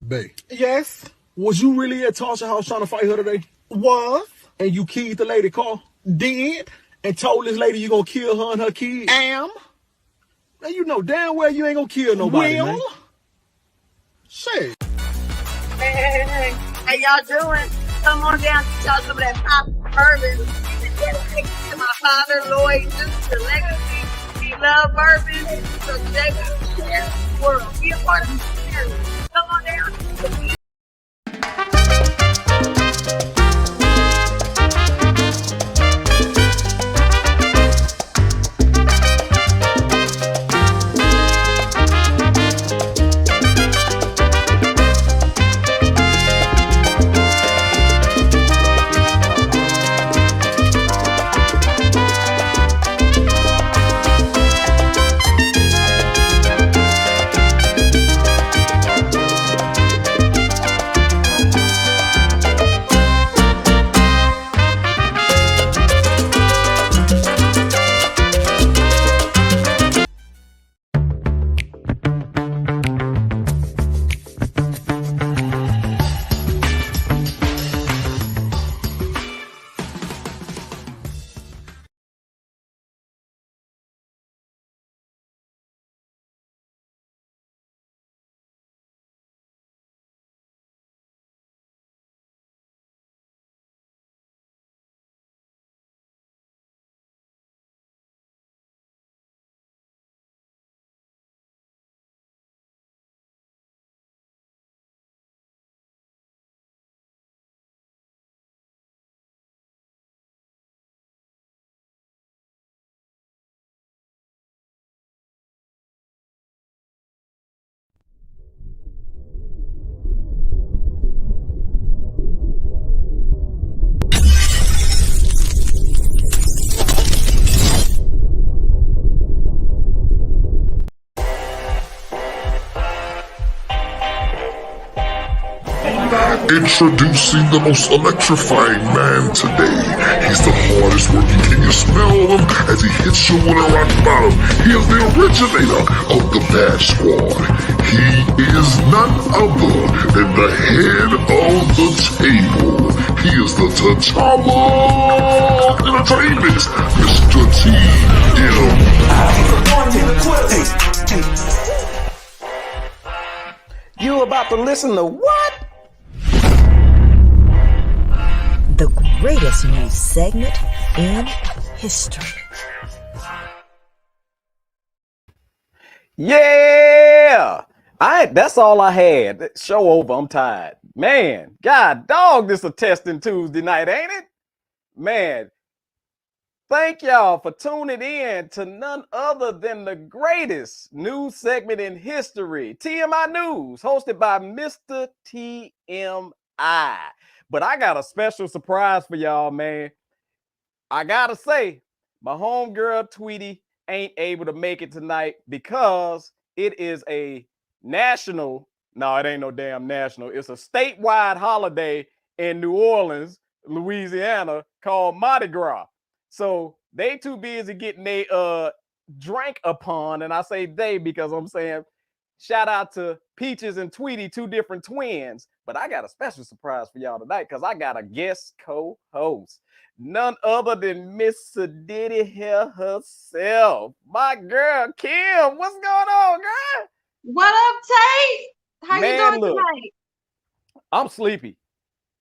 Bae, Yes. was you really at Tasha's house trying to fight her today? Was. And you keyed the lady car? Did. And told this lady you gonna kill her and her kids? Am. Man, you know damn well you ain't gonna kill nobody, Will. man. Shit. Hey, how y'all doing? Come on down to y'all some of that pop bourbon. To my father, Lloyd, the legacy. He loved bourbon. So today we share the world. Be a part of the community. Come on down. Introducing the most electrifying man today. He's the hardest working. Can you smell him as he hits you with a rock bottom? He is the originator of the Bad Squad. He is none other than the head of the table. He is the T'Challa of entertainment, Mr. T.M. You about to listen to what? The greatest news segment in history. Yeah! That's all I had. Show over. I'm tired. Man, God dog, this a testing Tuesday night, ain't it? Man, thank y'all for tuning in to none other than the greatest news segment in history, TMI News, hosted by Mr. TMI. But I got a special surprise for y'all, man. I gotta say, my homegirl Tweety ain't able to make it tonight because it is a national, no, it ain't no damn national, it's a statewide holiday in New Orleans, Louisiana, called Mardi Gras. So they too busy getting they drank upon, and I say they because I'm saying shout out to Peaches and Tweety, two different twins. But I got a special surprise for y'all tonight because I got a guest co-host. None other than Miss Diddy here herself. My girl, Kim. What's going on, girl? What up, Tate? How you doing tonight? I'm sleepy,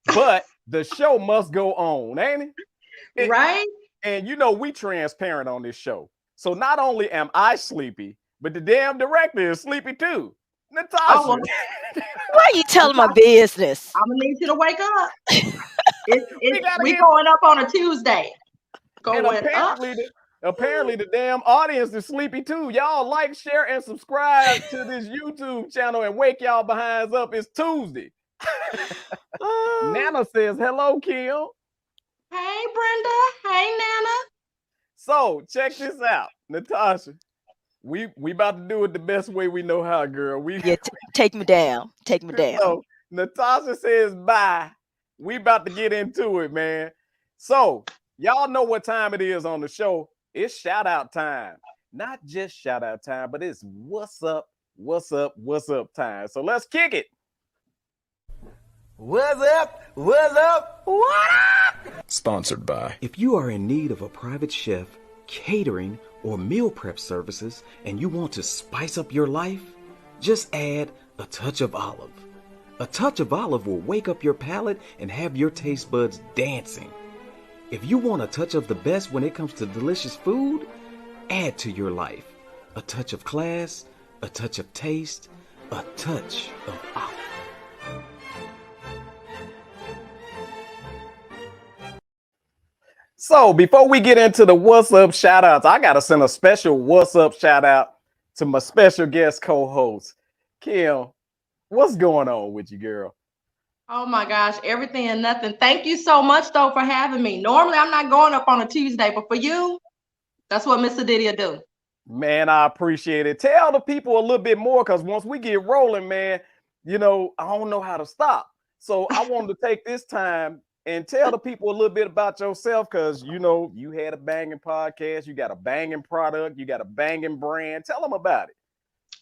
but the show must go on, ain't it? Right? And you know, we transparent on this show. So not only am I sleepy, but the damn director is sleepy too. Latasha. Oh, well, why are you telling my business? I'm gonna need you to wake up. we going up on a Tuesday. Apparently the damn audience is sleepy too. Y'all like, share, and subscribe to this YouTube channel and wake y'all behinds up. It's Tuesday. Nana says, hello, Kim. Hey, Brenda. Hey, Nana. So check this out, Latasha. We about to do it the best way we know how, girl. Take me down. Take me down. So Latasha says bye. We about to get into it, man. So y'all know what time it is on the show. It's shout out time. Not just shout out time, but it's what's up time. So let's kick it. What's up? What's up? What up? Sponsored by. If you are in need of a private chef, catering, or meal prep services, and you want to spice up your life, just add a touch of olive. A touch of olive will wake up your palate and have your taste buds dancing. If you want a touch of the best when it comes to delicious food, add to your life a touch of class, a touch of taste, a touch of olive. So before we get into the what's up shout outs, I got to send a special what's up shout out to my special guest co-host, Kim. What's going on with you, girl? Oh my gosh, everything and nothing. Thank you so much though for having me. Normally I'm not going up on a Tuesday, but for you, that's what Mr. Diddy will do. Man, I appreciate it. Tell the people a little bit more, because once we get rolling, man, you know, I don't know how to stop. So I wanted to take this time and tell the people a little bit about yourself, because, you know, you had a banging podcast, you got a banging product, you got a banging brand. Tell them about it.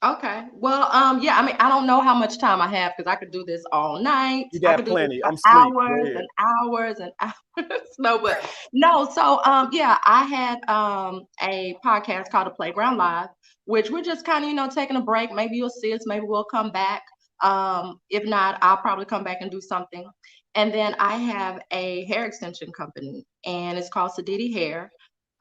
Okay. Well, yeah, I mean, I don't know how much time I have because I could do this all night. You got I could plenty. do this I'm for sleep. hours and hours and hours. No, but no. So, yeah, I had a podcast called The Playground Live, which we're just kind of, you know, taking a break. Maybe you'll see us. Maybe we'll come back. If not, I'll probably come back and do something. And then I have a hair extension company, and it's called Sadidi Hair.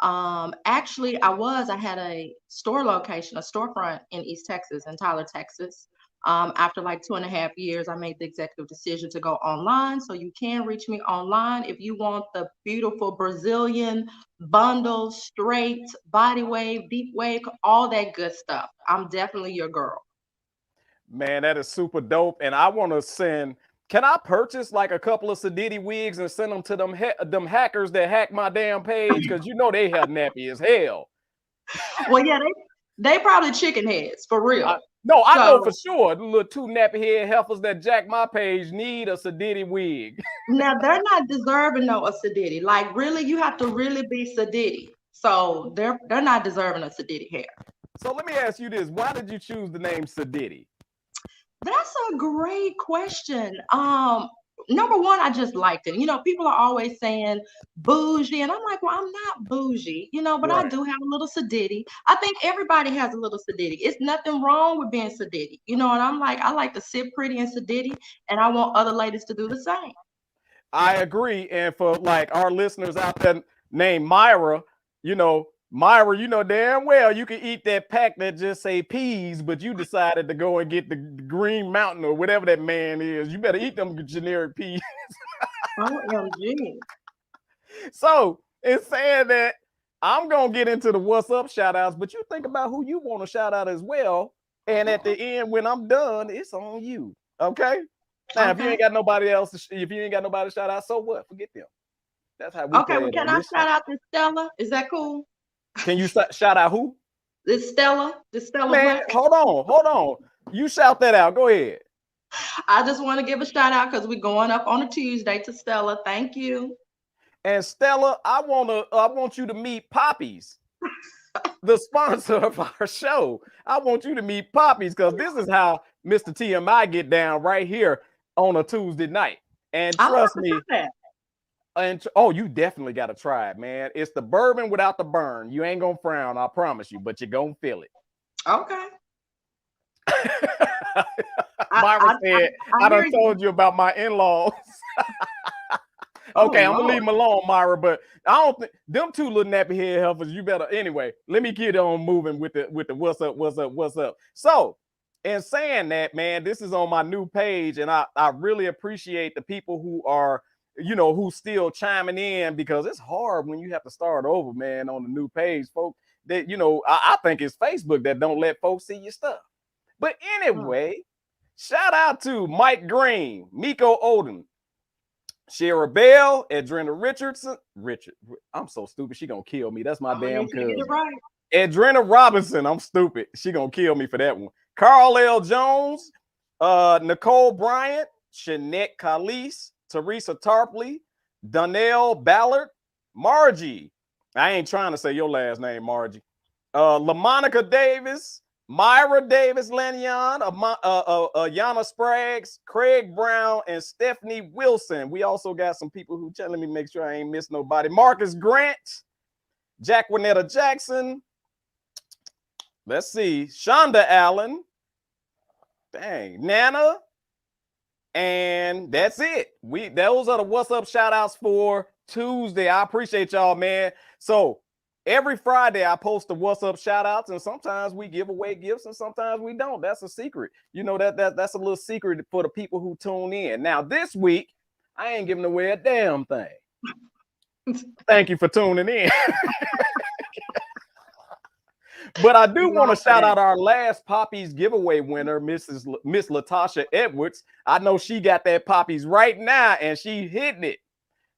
Actually, I had a store location, a storefront in East Texas, in Tyler, Texas. After like 2.5 years, I made the executive decision to go online. So you can reach me online if you want the beautiful Brazilian bundle, straight, body wave, deep wave, all that good stuff. I'm definitely your girl. Man, that is super dope. And I want to send, can I purchase like a couple of Sadidi wigs and send them to them hackers that hack my damn page? Because you know they have nappy as hell. Well, yeah, they probably chicken heads for real. I know for sure. The little 2 nappy head heifers that jack my page need a Sadidi wig. Now they're not deserving of a Sadidi. Like really, you have to really be Sadidi. So they're not deserving of Sadidi hair. So let me ask you this: why did you choose the name Sadidi? That's a great question. Number one, I just liked it. You know, people are always saying bougie, and I'm like, well, I'm not bougie, you know, but right. I do have a little Sadidi. I think everybody has a little Sadidi. It's nothing wrong with being Sadidi, you know, and I'm like, I like to sit pretty in Sadidi, and I want other ladies to do the same. I agree. And for like our listeners out there named Myra, you know, you know damn well you can eat that pack that just say peas, but you decided to go and get the Green Mountain or whatever that man is. You better eat them generic peas. OMG. So in saying that, I'm gonna get into the what's up shout outs, but you think about who you want to shout out as well. And at the end, when I'm done, it's on you. Okay. Now, if you ain't got nobody else, if you ain't got nobody to shout out, so what? Forget them. That's how we. Okay. Well, can I shout out to Stella? Is that cool? Can you shout out who? This Stella. Man, Black. Hold on. You shout that out. Go ahead. I just want to give a shout out because we're going up on a Tuesday to Stella. Thank you. And Stella, I want you to meet Poppies, the sponsor of our show. I want you to meet Poppies because this is how Mr. TMI get down right here on a Tuesday night. And trust me. And you definitely got to try it, man. It's the bourbon without the burn. You ain't gonna frown, I promise you, but you're gonna feel it. Okay. Myra said, I done told you about my in-laws. Okay, I'm gonna leave them alone, Myra, but I don't think them 2 little nappy head heifers, you better anyway. Let me get on moving with the what's up. So in saying that, man, this is on my new page, and I really appreciate the people who are, you know, who's still chiming in, because it's hard when you have to start over, man, on the new page, folks. That, you know, I think it's Facebook that don't let folks see your stuff. But anyway, shout out to Mike Green, Miko Odin, Shara Bell, Edrina Richardson. I'm so stupid. She gonna kill me. That's my damn cousin. Right. Edrina Robinson. I'm stupid. She gonna kill me for that one. Carl L. Jones, Nicole Bryant, Shanette Khalees, Teresa Tarpley, Donnell Ballard, Margie. I ain't trying to say your last name, Margie. LaMonica Davis, Myra Davis Lanyon, Yana Spraggs, Craig Brown, and Stephanie Wilson. We also got some people who let me make sure I ain't miss nobody. Marcus Grant, Jacquinetta Jackson. Let's see. Shonda Allen. Dang. Nana. And that's it. Those are the What's Up shout outs for Tuesday. I appreciate y'all, man. So every Friday I post the What's Up shout outs, and sometimes we give away gifts and sometimes we don't. That's a secret. You know, that's a little secret for the people who tune in. Now this week I ain't giving away a damn thing. Thank you for tuning in. But I do want to shout out our last Poppies giveaway winner, Miss Latasha Edwards. I know she got that Poppies right now and she hitting it.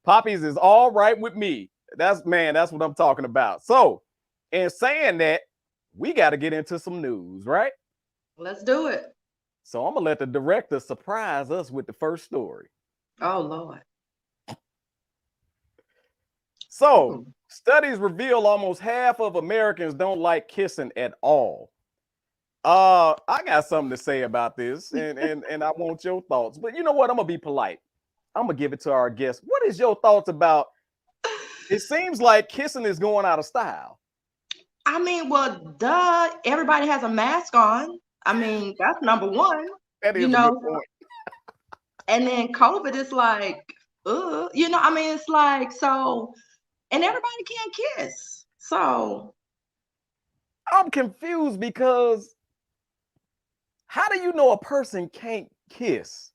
Poppies is all right with me. That's what I'm talking about. So, in saying that, we got to get into some news, right? Let's do it. So I'm gonna let the director surprise us with the first story. Oh Lord. So, studies reveal almost half of Americans don't like kissing at all. I got something to say about this, and I want your thoughts. But you know what? I'm gonna be polite. I'm gonna give it to our guest. What is your thoughts about? It seems like kissing is going out of style. I mean, well, duh. Everybody has a mask on. I mean, that's number one. That is a good point. And then COVID is like, I mean, it's like so. And everybody can't kiss. So I'm confused because how do you know a person can't kiss?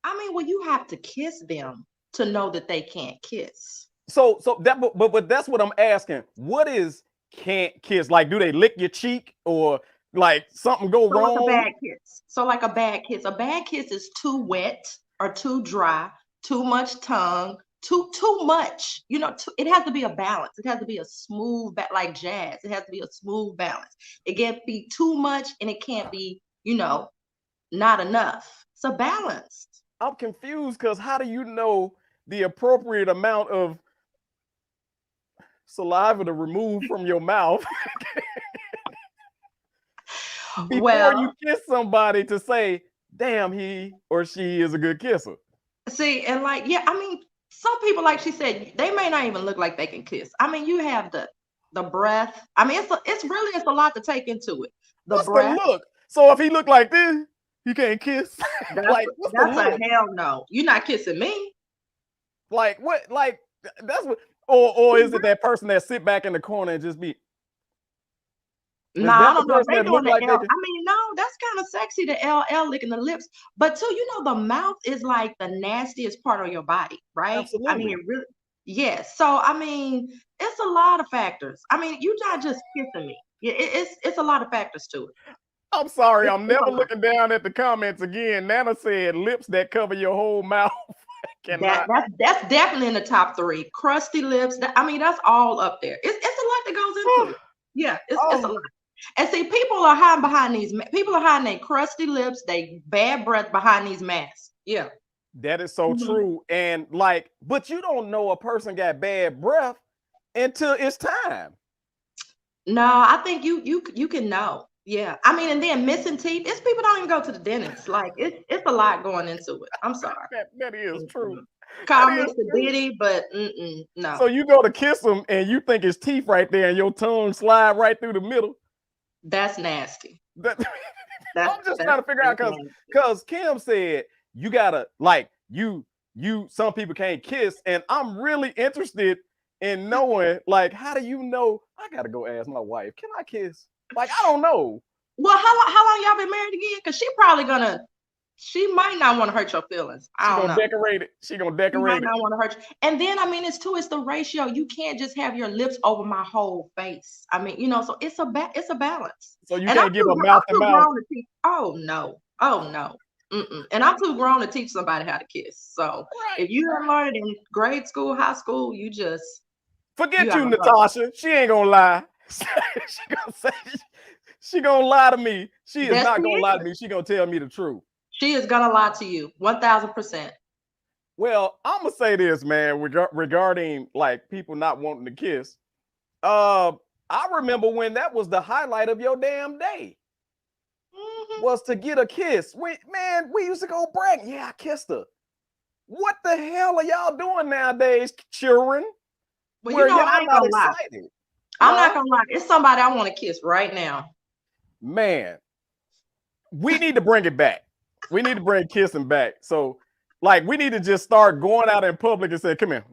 I mean, well, you have to kiss them to know that they can't kiss. So but that's what I'm asking. What is can't kiss? Like, do they lick your cheek or like something go wrong? Like a bad kiss. So like a bad kiss. A bad kiss is too wet or too dry, too much tongue. Too much, it has to be a balance. It has to be a smooth, like jazz. It has to be a smooth balance. It can't be too much and it can't be, not enough. It's a balance. I'm confused because how do you know the appropriate amount of saliva to remove from your mouth before you kiss somebody to say, damn, he or she is a good kisser? See, and like, yeah, I mean, some people, like she said, they may not even look like they can kiss. I mean, you have the breath. I mean, it's a lot to take into it. What's the look? So if he look like this, he can't kiss. That's a hell no. You're not kissing me. Like what? Like that's what? Or is it that person that sit back in the corner and just be? No, I don't know. They doing the L. I mean, no, that's kind of sexy, the LL licking the lips. But too, the mouth is like the nastiest part of your body, right? Absolutely. I mean, it really, yes. So, I mean, it's a lot of factors. I mean, you're not just kissing me. It's a lot of factors to it. I'm sorry, I'm never looking down at the comments again. Nana said lips that cover your whole mouth. That's definitely in the top 3. Crusty lips. I mean, that's all up there. It's a lot that goes into it. Yeah, it's a lot. And see, people are hiding behind these. People are hiding their crusty lips, they bad breath behind these masks. Yeah, that is so true. And like, but you don't know a person got bad breath until it's time. No, I think you can know. Yeah, I mean, and then missing teeth. It's people don't even go to the dentist. Like it's a lot going into it. I'm sorry. that is true. Call me Diddy, but no. So you go to kiss him and you think it's teeth right there, and your tongue slide right through the middle. That's nasty. I'm just trying to figure out because Kim said you gotta like you some people can't kiss, and I'm really interested in knowing like how do you know? I gotta go ask my wife. Can I kiss? Like I don't know. Well, how long y'all been married again? Because she might not want to hurt your feelings. I don't know. Decorate it. She gonna decorate it. Might not want to hurt you. And then I mean, it's the ratio. You can't just have your lips over my whole face. I mean, so it's a balance. So you can't give a mouth to mouth. Oh no. And I'm too grown to teach somebody how to kiss. So if you don't learn it in grade school, high school, you just forget you, Natasha. She ain't gonna lie. she gonna lie to me. She is not gonna lie to me. She gonna tell me the truth. She is gonna lie to you 1,000%. Well, I'm gonna say this, man, regarding like people not wanting to kiss. I remember when that was the highlight of your damn day. was to get a kiss. We used to go brag. Yeah, I kissed her. What the hell are y'all doing nowadays, children? Well, Where you know, y'all I ain't not gonna lie. excited? I'm not gonna lie. It's somebody I want to kiss right now. Man, we need to bring it back. We need to bring kissing back. So, like, we need to just start going out in public and say, "Come here,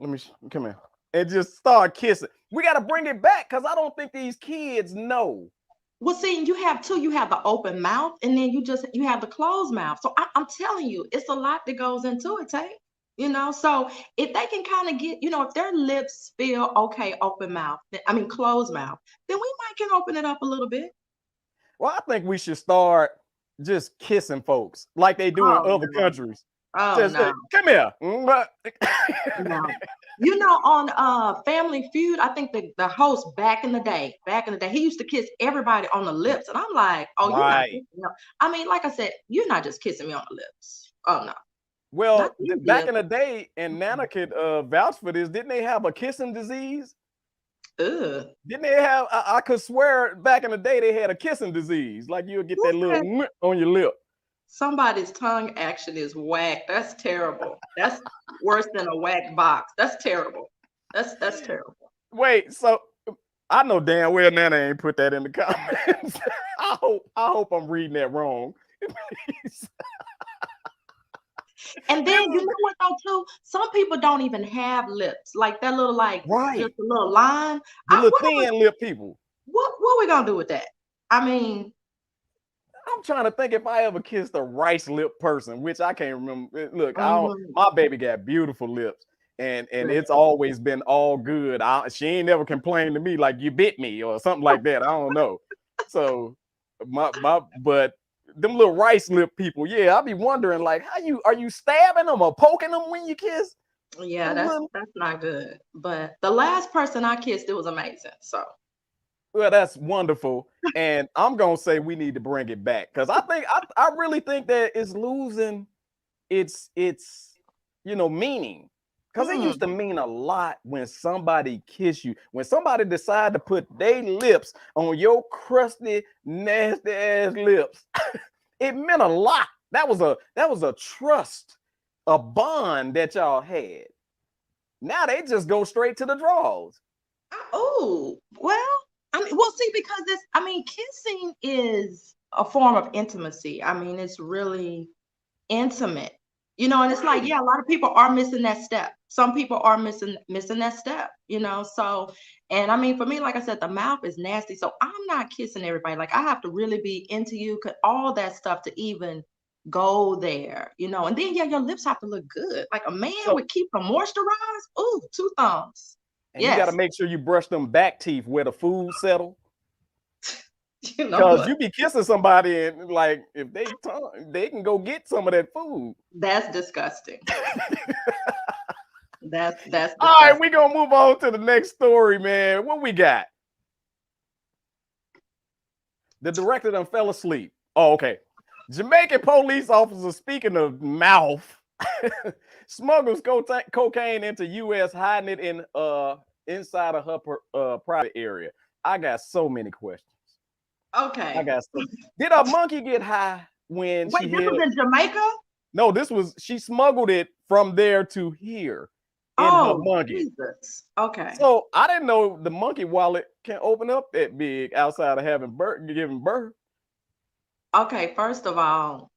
come here," and just start kissing. We got to bring it back because I don't think these kids know. Well, see, you have two. You have the open mouth, and then you have the closed mouth. So I'm telling you, it's a lot that goes into it, Tay. You know, so if they can kind of get, you know, if their lips feel okay, open mouth, closed mouth, then we might can open it up a little bit. Well, I think we should start just kissing folks like they do in other countries. Oh, just no. say, come here. No. You know, on Family Feud, I think the host back in the day, he used to kiss everybody on the lips. And I'm like, oh, right. You're not kissing me. I mean, like I said, you're not just kissing me on the lips. Oh, no. Well, back in the day, and Nana could vouch for this, didn't they have a kissing disease? Ugh. Didn't they have, I could swear back in the day, they had a kissing disease. Like you'll get that little on your lip. Somebody's tongue action is whack. That's terrible. That's worse than a whack box. That's terrible. That's terrible. Wait, so I know damn well Nana ain't put that in the comments. I hope I'm reading that wrong. And then you know what though too? Some people don't even have lips. Like that little just a little line. The little thin lip people. What we gonna do with that? I mean, I'm trying to think if I ever kissed a rice lip person, which I can't remember. Look, my baby got beautiful lips, and it's always been all good. She ain't never complained to me like you bit me or something like that. I don't know. So but them little rice lip people, yeah, I'll be wondering like, are you stabbing them or poking them when you kiss? Yeah, that's not good. But the last person I kissed, it was amazing. So. Well, that's wonderful, and I'm gonna say we need to bring it back because I really think that it's losing its meaning, because it used to mean a lot when somebody kiss you, when somebody decide to put their lips on your crusty, nasty ass lips. It meant a lot. That was a trust, a bond that y'all had. Now they just go straight to the draws. Oh well. See, because kissing is a form of intimacy. I mean, it's really intimate, you know, and it's like, yeah, a lot of people are missing that step. Some people are missing that step, you know, so, and I mean, for me, like I said, the mouth is nasty. So I'm not kissing everybody. Like I have to really be into you, all that stuff to even go there, you know, and then, yeah, your lips have to look good. Like a man would keep them moisturized. Ooh, 2 thumbs. And you got to make sure you brush them back teeth where the food settle. Because you be kissing somebody and like if they can go get some of that food. That's disgusting. That's disgusting. All right, we're gonna move on to the next story, man. What we got? The director done fell asleep. Oh, okay. Jamaican police officer, speaking of mouth, smuggles cocaine into U.S., hiding it in inside of her private area. I got so many questions. Okay. I got so. Did a monkey get high when this was in Jamaica? No, she smuggled it from there to here in her monkey. Jesus. Okay. So I didn't know the monkey wallet can open up that big outside of giving birth. Okay, first of all,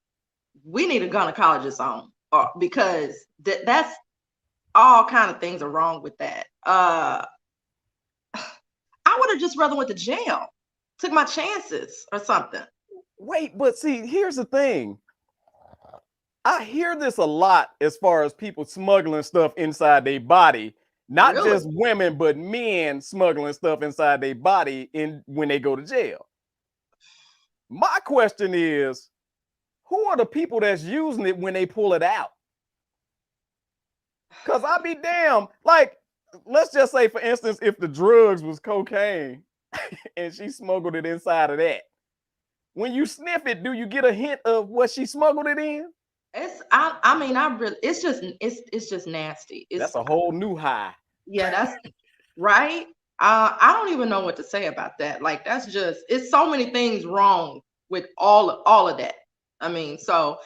we need a gynecologist on, because that's all kind of things are wrong with that. I would have just rather went to jail, took my chances or something. Wait, but see, here's the thing. I hear this a lot as far as people smuggling stuff inside their body, not just women, but men smuggling stuff inside their body when they go to jail. My question is, who are the people that's using it when they pull it out? Because I'll be damned. Like, let's just say, for instance, if the drugs was cocaine and she smuggled it inside of that. When you sniff it, do you get a hint of what she smuggled it in? It's just nasty. That's a whole new high. Yeah, that's right. I don't even know what to say about that. Like, it's so many things wrong with all of that. I mean, so,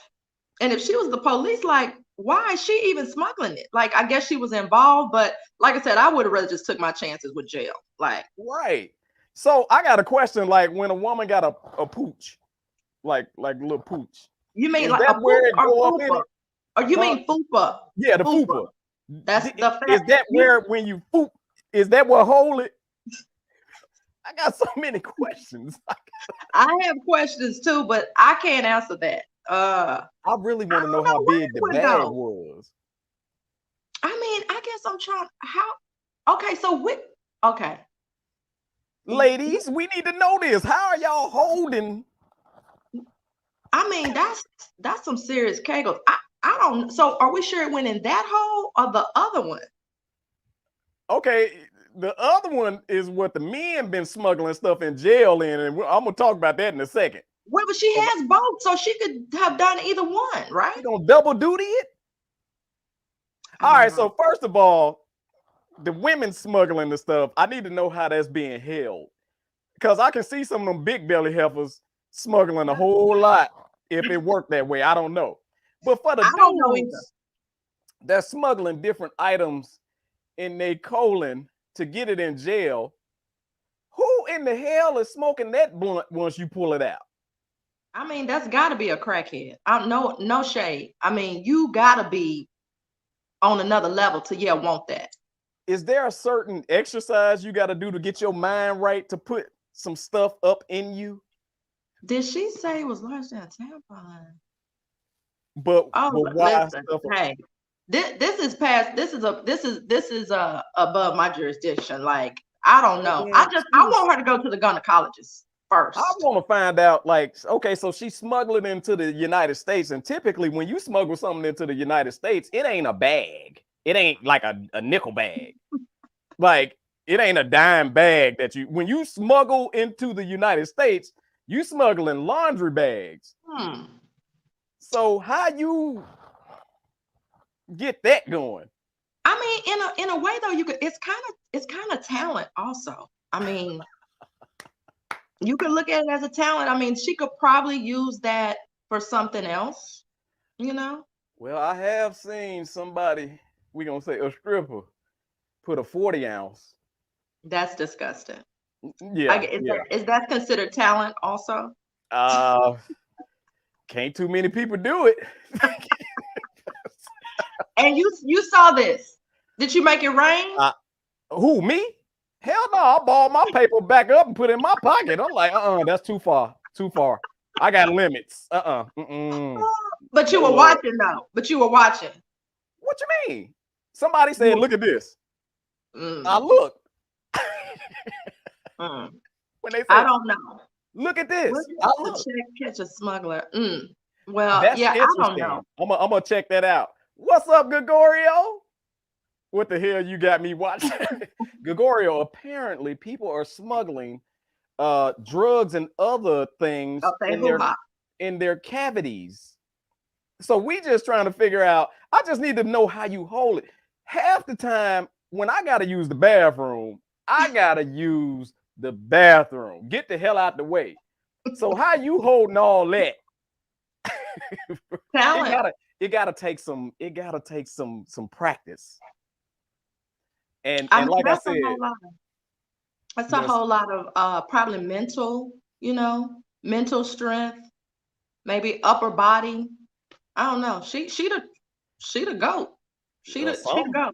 and if she was the police, like, why is she even smuggling it? Like, I guess she was involved, but like I said, I would have rather just took my chances with jail. Like, right. So I got a question. Like, when a woman got a pooch, like little pooch, you mean is like a that where it poop or go up in fupa? it? Or you Huh? mean fupa? Yeah, the Fupa. fupa. That's the Is that where when you poop? Is that what hold it? I got so many questions. I have questions too, but I can't answer that. I really want to don't know how know where big it the would bag go. was. I mean, I guess I'm trying. How? Okay, so okay. Ladies, we need to know this. How are y'all holding? I mean, that's some serious kegels. I don't. So, are we sure it went in that hole or the other one? Okay, the other one is what the men been smuggling stuff in jail in, and I'm gonna talk about that in a second. Well, but she has both, so she could have done either one, right? You gonna double duty it? All right. So first of all, the women smuggling the stuff, I need to know how that's being held, because I can see some of them big belly heifers smuggling a whole lot if it worked that way. I don't know, but for the I don't know either. dudes, they're smuggling different items in their colon to get it in jail. Who in the hell is smoking that blunt once you pull it out? I mean, that's got to be a crackhead. No shade. I mean, you got to be on another level to want that. Is there a certain exercise you got to do to get your mind right to put some stuff up in you? Did she say it was larger than a tampon? But why listen, stuff? hey, this is past. This is above my jurisdiction. Like, I don't know. I want her to go to the gynecologist first. I want to find out, like, okay, so she's smuggling into the United States, and typically when you smuggle something into the United States, it ain't a bag. It ain't like a nickel bag. Like, it ain't a dime bag that when you smuggle into the United States, you smuggling laundry bags. So how you get that going? I mean, in a way though, it's kind of talent also. I mean, you could look at it as a talent. I mean, she could probably use that for something else, you know? Well, I have seen somebody, we're going to say a stripper, put a 40 ounce. That's disgusting. Yeah. Is that considered talent also? Can't too many people do it. And you saw this. Did you make it rain? Who, me? Hell no, I balled my paper back up and put it in my pocket. I'm like, that's too far. I got limits. But you were watching though. But you were watching. What you mean? Somebody said, look at this. I look. When they say, I don't know. Look at this. I look. Catch a smuggler. Well, that's I don't know. I'm gonna check that out. What's up, Gregorio? What the hell you got me watching? Gregorio, apparently people are smuggling drugs and other things in their cavities. So we just trying to figure out, I just need to know how you hold it. Half the time when I gotta use the bathroom, I gotta use the bathroom. Get the hell out the way. So how you holding all that? Talent. It gotta take some practice. And like I said, that's a whole lot of probably mental, mental strength, maybe upper body. I don't know. She the goat. She the goat.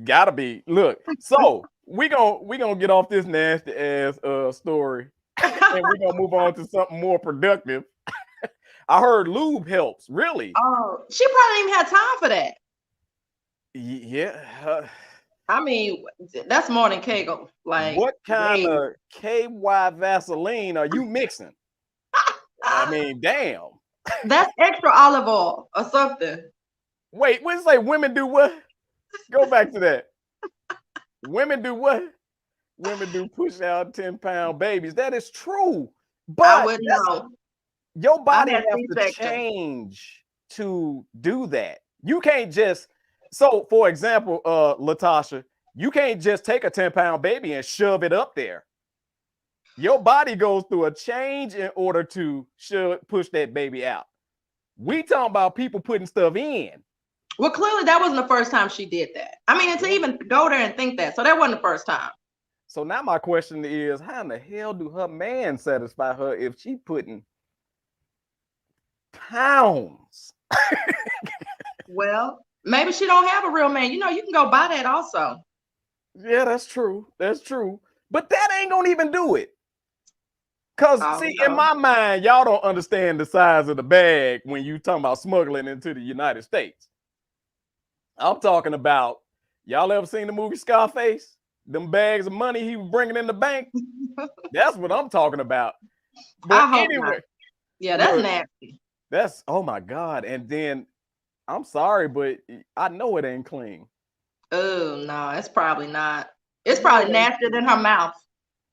Gotta be. Look, so we gonna get off this nasty ass story, and we're gonna move on to something more productive. I heard lube helps. Really? Oh, she probably didn't even have time for that. Yeah. I mean, that's more than Kegel. Like, what kind of KY Vaseline are you mixing? I mean, damn. That's extra olive oil or something. Wait, what did you say? Women do what? Go back to that. Women do what? Women do push out 10-pound babies. That is true. But I wouldn't know. Your body has to change to do that. You can't just, so for example, Latasha, you can't just take a 10-pound baby and shove it up there. Your body goes through a change in order to push that baby out. We talking about people putting stuff in. Well, clearly that wasn't the first time she did that. I mean, and to even go there and think that, so that wasn't the first time. So now my question is, how in the hell do her man satisfy her if she putting pounds? Well, maybe she don't have a real man. You know, you can go buy that also. Yeah, that's true. That's true. But that ain't gonna even do it. Because, in my mind, y'all don't understand the size of the bag when you talking about smuggling into the United States. I'm talking about, y'all ever seen the movie Scarface? Them bags of money he was bringing in the bank? That's what I'm talking about. But I hope not. Yeah, that's nasty. That's, oh my God. And then, I'm sorry, but I know it ain't clean. Oh, no, it's probably not. It's probably nastier than her mouth.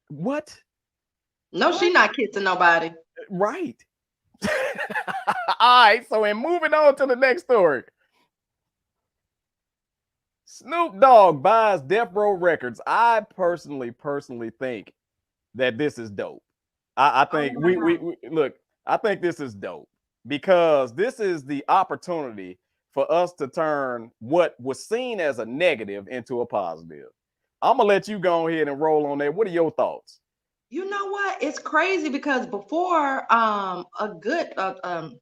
What? No, she's not kissing nobody. Right. All right, so in moving on to the next story. Snoop Dogg buys Death Row Records. I personally think that this is dope. I think we look, I think this is dope because this is the opportunity for us to turn what was seen as a negative into a positive. I'm gonna let you go ahead and roll on that. What are your thoughts? You know what? It's crazy because before a good friend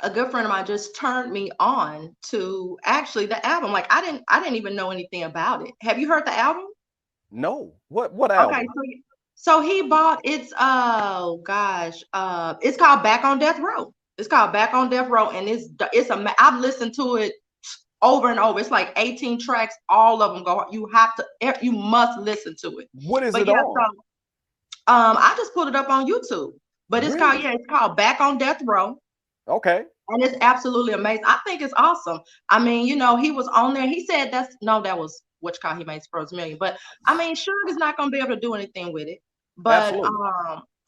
of mine just turned me on to actually the album. Like I didn't even know anything about it. Have you heard the album? No. What album? Okay, so he bought it's it's called Back on Death Row. It's called Back on Death Row, and I've listened to it over and over. It's like 18 tracks. All of them go. You must listen to it. What is it on? So, I just put it up on YouTube, but it's called Back on Death Row. Okay. And it's absolutely amazing. I think it's awesome. I mean, you know, he was on there. He said that was he made his first million. But I mean, Suge is not gonna be able to do anything with it. But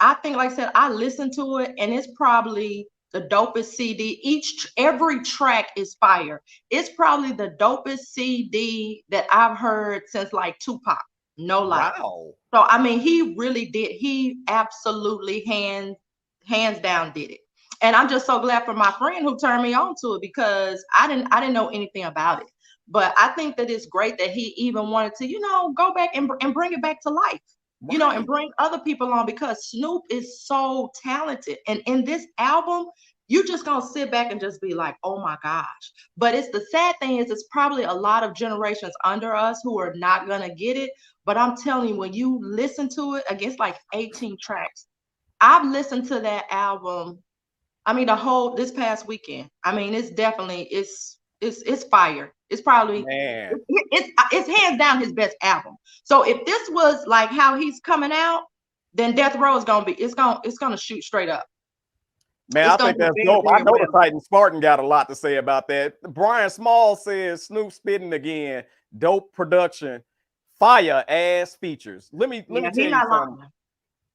I think, like I said, I listened to it, and it's probably the dopest CD. Every track is fire. It's probably the dopest CD that I've heard since like Tupac. No lie. Wow. So I mean, he really did. He absolutely hands down did it. And I'm just so glad for my friend who turned me on to it because I didn't know anything about it. But I think that it's great that he even wanted to, you know, go back and bring it back to life, you know, and bring other people on because Snoop is so talented. And in this album, you're just gonna sit back and just be like, oh my gosh. But it's the sad thing is it's probably a lot of generations under us who are not gonna get it. But I'm telling you, when you listen to it, against like 18 tracks, I've listened to that album. I mean, this past weekend. I mean, it's definitely it's fire. It's probably it's hands down his best album. So if this was like how he's coming out, then Death Row is gonna shoot straight up. Man, I think that's dope. I know the Titan Spartan got a lot to say about that. Brian Small says Snoop spitting again, dope production, fire ass features. Let me tell you something.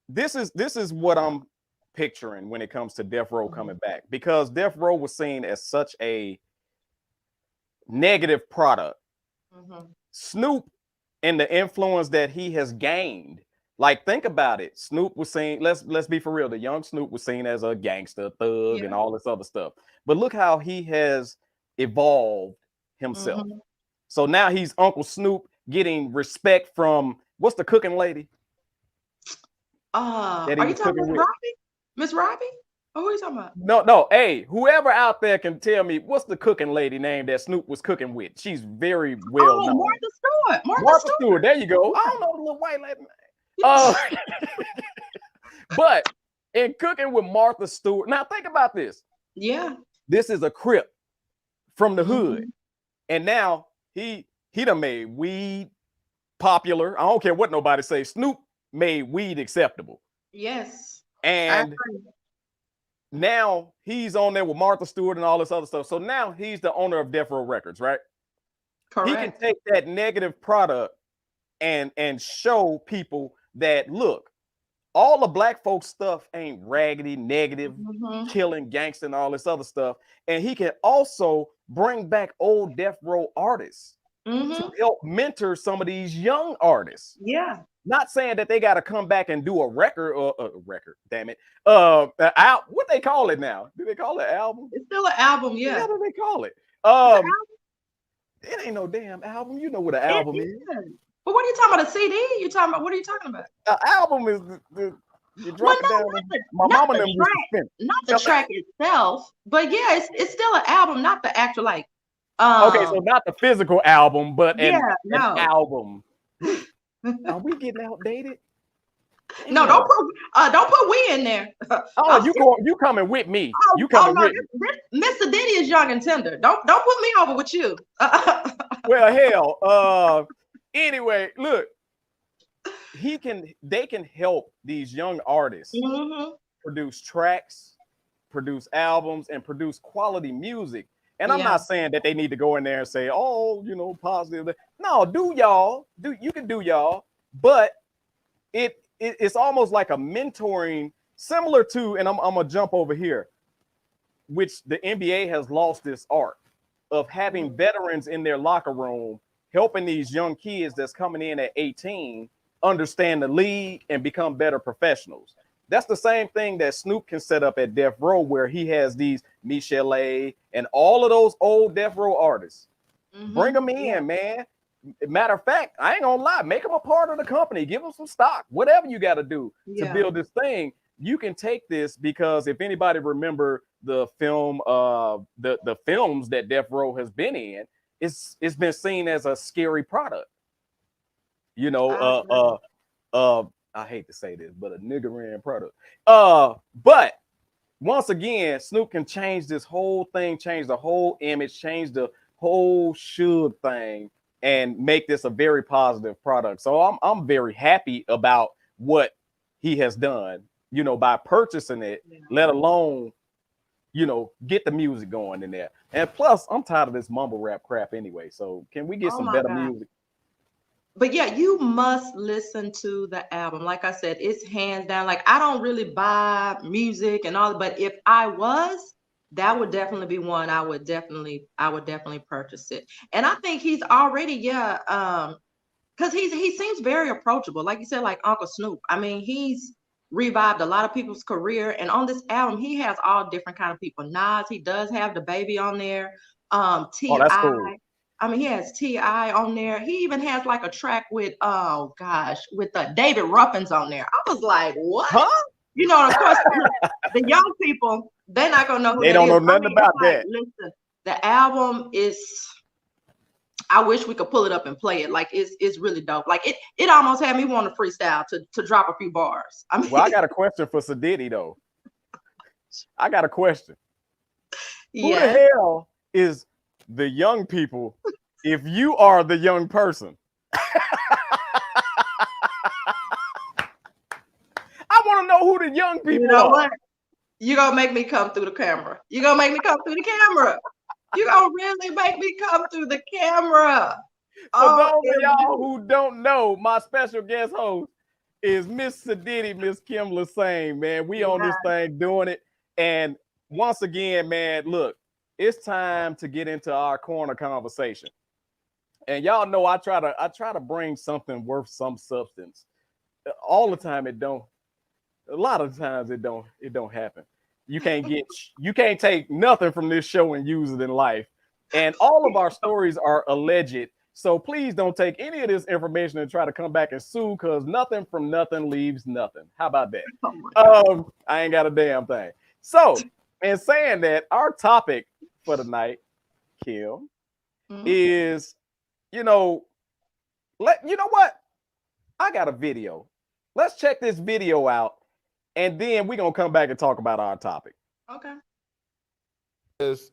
This is what I'm picturing when it comes to Death Row coming back, because Death Row was seen as such a negative product. Snoop and the influence that he has gained, like think about it. Snoop was seen, let's be for real, the young Snoop was seen as a gangster, thug, and all this other stuff. But look how he has evolved himself. So now he's Uncle Snoop, getting respect from what's the cooking lady? Are you talking about Robbie? Miss Robbie? Oh, who are you talking about? No. Hey, whoever out there can tell me what's the cooking lady name that Snoop was cooking with. She's very well known. Martha Stewart. Martha Stewart. There you go. I don't know the little white lady. But in cooking with Martha Stewart, now think about this. Yeah. This is a Crip from the hood. And now he done made weed popular. I don't care what nobody say. Snoop made weed acceptable. Yes. And now he's on there with Martha Stewart and all this other stuff. So now he's the owner of Death Row Records, right? Correct. He can take that negative product and show people that, look, all the black folks stuff ain't raggedy, negative, killing, gangster, and all this other stuff. And he can also bring back old Death Row artists to help mentor some of these young artists. Yeah. Not saying that they got to come back and do a record or a record, damn it. Out what they call it now? Do they call it album? It's still an album, yeah. What do they call it? It ain't no damn album. You know what an album is. But what are you talking about? A CD? What are you talking about? An album is you drop it down. My mama them used to spin. Not the track itself, but yeah, it's still an album, not the actual like. Okay, so not the physical album, but an album. Are we getting outdated? No, don't put we in there. You coming with me? You coming with me? Mr. Diddy is young and tender. Don't put me over with you. Well, hell. Anyway, look, they can help these young artists produce tracks, produce albums, and produce quality music. And I'm not saying that they need to go in there and say, oh, positive. No, you can do y'all, but it's almost like a mentoring, similar to, and I'm gonna jump over here, which the NBA has lost this art of having veterans in their locker room, helping these young kids that's coming in at 18 understand the league and become better professionals. That's the same thing that Snoop can set up at Death Row, where he has these Michelle and all of those old Death Row artists. Bring them in, man. Matter of fact, I ain't gonna lie, make them a part of the company, give them some stock, whatever you got to do to build this thing. You can take this, because if anybody remember the film, the films that Death Row has been in, it's been seen as a scary product. I hate to say this, but a nigger ran product. But once again, Snoop can change this whole thing, change the whole image, change the whole should thing, and make this a very positive product. So I'm very happy about what he has done, by purchasing it, let alone, get the music going in there. And plus, I'm tired of this mumble rap crap anyway. So can we get some better music? But yeah, you must listen to the album. Like I said, it's hands down. Like, I don't really buy music and all, but if I was, that would definitely be one. I would definitely purchase it. And I think he's already, because he seems very approachable. Like you said, like Uncle Snoop. I mean, he's revived a lot of people's career. And on this album, he has all different kind of people. Nas, he does have the baby on there. T.I. Oh, that's cool. I mean, he has T.I. on there. He even has like a track with David Ruffins on there. I was like, what? Huh? Of course, the young people, they're not gonna know who they don't know nothing about that. Listen, the album is. I wish we could pull it up and play it. Like, it's really dope. Like, it almost had me want to freestyle to drop a few bars. I mean, well, I got a question for Sadiddy though. I got a question. Who the hell is the young people if you are the young person? I want to know who the young people are. What? You're going to make me come through the camera. You're going to make me come through the camera. You're going to really make me come through the camera. For those of y'all who don't know, my special guest host is Miss Sadiddy, Miss Kim Lassane, man. We on this thing doing it. And once again, man, look, it's time to get into our corner conversation. And y'all know I try to bring something worth some substance. All the time it don't. A lot of times it don't happen. You can't take nothing from this show and use it in life. And all of our stories are alleged. So please don't take any of this information and try to come back and sue, because nothing from nothing leaves nothing. How about that? I ain't got a damn thing. So, in saying that, our topic for the night, Kim, is, you know what? I got a video. Let's check this video out, and then we're going to come back and talk about our topic. Okay. This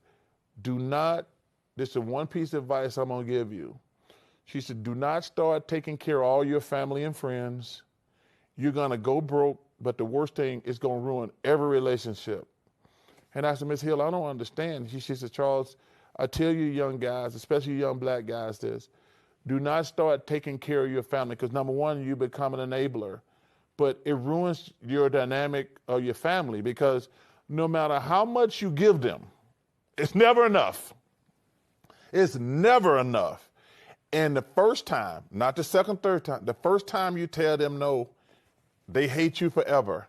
is one piece of advice I'm going to give you. She said, do not start taking care of all your family and friends. You're going to go broke, but the worst thing is going to ruin every relationship. And I said, Miss Hill, I don't understand. She said, Charles, I tell you young guys, especially young black guys, this, do not start taking care of your family, because number one, you become an enabler, but it ruins your dynamic of your family, because no matter how much you give them, it's never enough. It's never enough. And the first time, not the second, third time, the first time you tell them no, they hate you forever.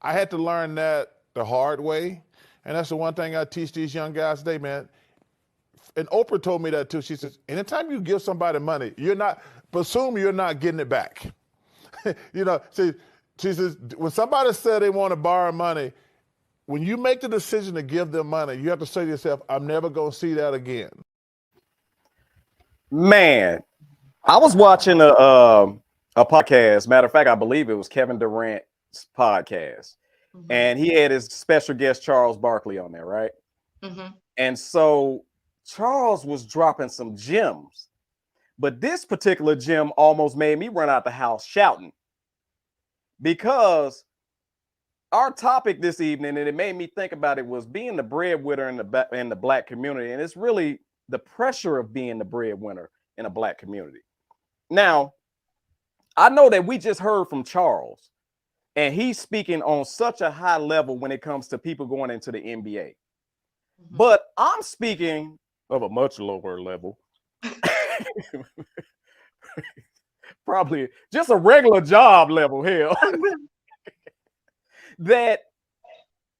I had to learn that the hard way. And that's the one thing I teach these young guys today, man. And Oprah told me that too. She says, anytime you give somebody money, assume you're not getting it back. She says, when somebody said they want to borrow money, when you make the decision to give them money, you have to say to yourself, I'm never going to see that again. Man, I was watching a podcast. Matter of fact, I believe it was Kevin Durant's podcast. Mm-hmm. And he had his special guest, Charles Barkley, on there, right? Mm-hmm. And so Charles was dropping some gems. But this particular gem almost made me run out the house shouting. Because our topic this evening, and it made me think about it, was being the breadwinner in the Black community. And it's really the pressure of being the breadwinner in a Black community. Now, I know that we just heard from Charles, and he's speaking on such a high level when it comes to people going into the NBA. Mm-hmm. But I'm speaking of a much lower level. Probably just a regular job level, hell. That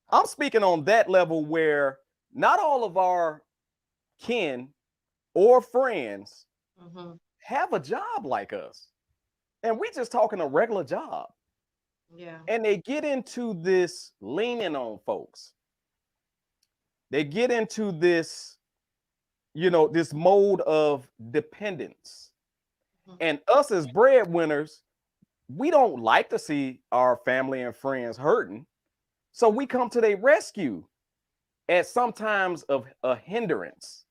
I'm speaking on that level where not all of our kin or friends mm-hmm. have a job like us. And we just talking a regular job. Yeah. And they get into this leaning on folks. They get into this, this mode of dependence. Mm-hmm. And us as breadwinners, we don't like to see our family and friends hurting. So we come to their rescue at sometimes of a hindrance.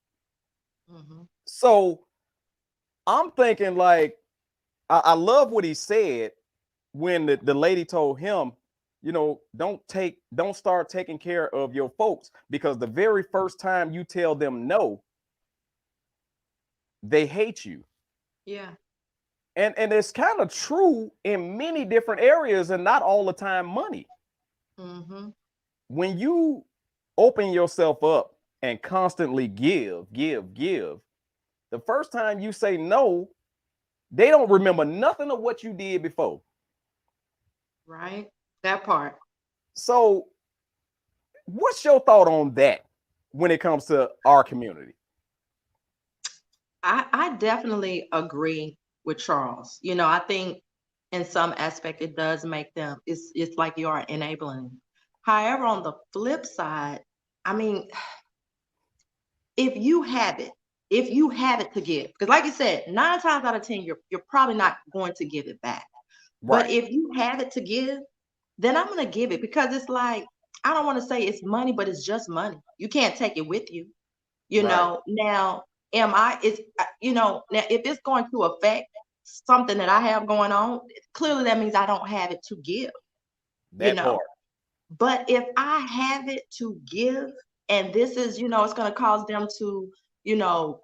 Mm-hmm. So I'm thinking like, I love what he said when the lady told him, don't start taking care of your folks, because the very first time you tell them no, they hate you. Yeah. And it's kind of true in many different areas, and not all the time money. Mm-hmm. When you open yourself up and constantly give, the first time you say no, they don't remember nothing of what you did before. Right. That part. So what's your thought on that when it comes to our community? I definitely agree with Charles. I think in some aspect it does make them, it's like you are enabling. However, on the flip side, I mean, if you have it to give, because like you said, 9 times out of 10, you're probably not going to give it back. Right. But if you have it to give, then I'm going to give it, because it's like, I don't want to say it's money, but it's just money. You can't take it with you. Now, now if it's going to affect something that I have going on, clearly that means I don't have it to give. Part. But if I have it to give, and this is, it's going to cause them to,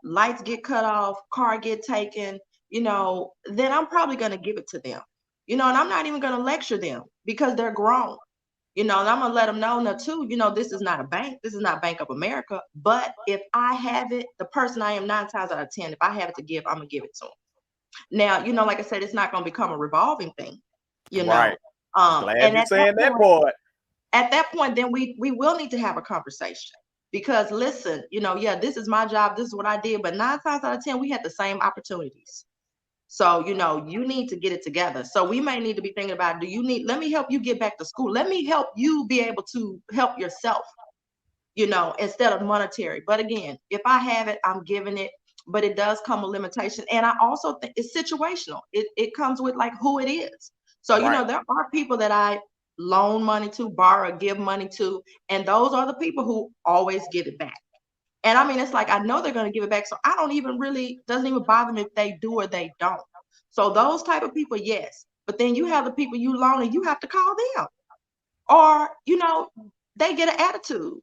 lights get cut off, car get taken, then I'm probably going to give it to them, and I'm not even going to lecture them, because they're grown, and I'm going to let them know too, this is not a bank. This is not Bank of America. But if I have it, the person I am 9 times out of 10, if I have it to give, I'm going to give it to them. Now, like I said, it's not going to become a revolving thing, Right. Glad you're saying that part. At that point, then we will need to have a conversation, because listen, this is my job. This is what I did. But 9 times out of 10, we had the same opportunities. So, you need to get it together. So we may need to be thinking about, let me help you get back to school. Let me help you be able to help yourself, instead of monetary. But again, if I have it, I'm giving it. But it does come with limitation. And I also think it's situational. It comes with like who it is. So, right. There are people that I loan money to, borrow, give money to, and those are the people who always give it back. And I mean, it's like, I know they're going to give it back. So I don't even doesn't even bother me if they do or they don't. So those type of people, yes. But then you have the people you loan and you have to call them, or, they get an attitude,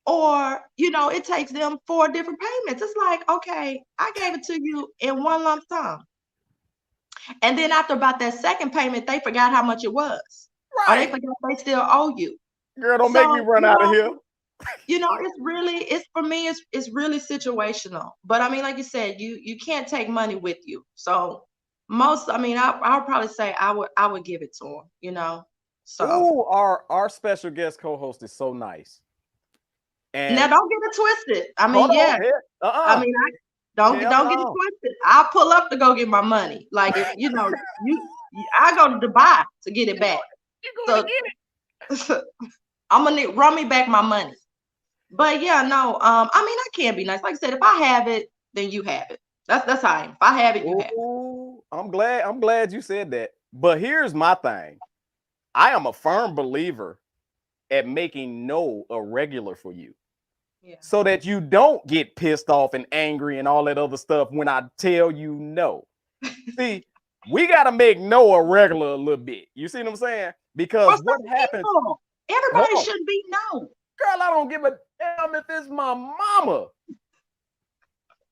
or, it takes them 4 different payments. It's like, okay, I gave it to you in one lump sum. And then after about that second payment, they forgot how much it was. Right. Or they forgot they still owe you. Girl, don't make me run out of here. It's for me, it's really situational. But I mean, like you said, you can't take money with you. So I'll probably say I would give it to him, So Ooh, our special guest co-host is so nice. And now don't get it twisted. I mean, hold on, yeah. yeah. I mean, don't get it twisted. I'll pull up to go get my money. Like if I go to Dubai to get it back. You're going to get it. I'm gonna run me back my money. But yeah, no, I mean, I can be nice. Like I said, if I have it, then you have it. That's how I am. If I have it, you have it. I'm glad you said that. But here's my thing. I am a firm believer at making no a regular for you. Yeah. So that you don't get pissed off and angry and all that other stuff when I tell you no. See, we got to make no a regular a little bit. You see what I'm saying? Because what happens? Everybody shouldn't be no. Girl, I don't give a damn if it's my mama.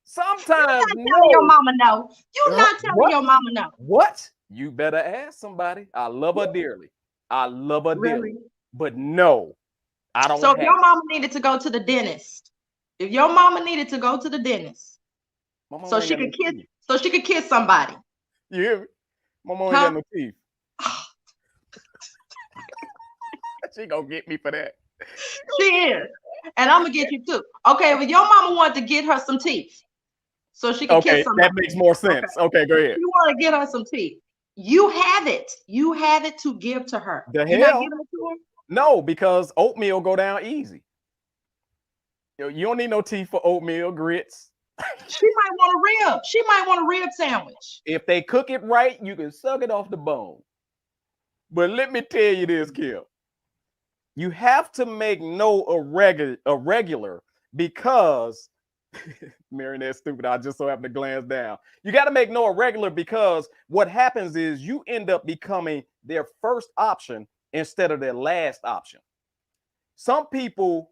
Sometimes you're not telling your mama no. You're not telling your mama no. What? You better ask somebody. I love her dearly. Dearly. But no. I don't. So if your mama needed to go to the dentist, so she could kiss somebody. You hear me? My mama ain't got no teeth. She gonna get me for that. She is, and I'm gonna get you too. Okay, but your mama wanted to get her some teeth, so she can kiss somebody. That makes more sense. Okay, go ahead. You want to get her some teeth? You have it. You have it to give to her. The You're hell? not giving it to her? No, because oatmeal go down easy. You don't need no teeth for oatmeal, grits. She might want a rib sandwich. If they cook it right, you can suck it off the bone. But let me tell you this, Kim. You have to make no a regular because Marion, that's stupid. I just so happen to glance down. You got to make no a regular because what happens is you end up becoming their first option instead of their last option. Some people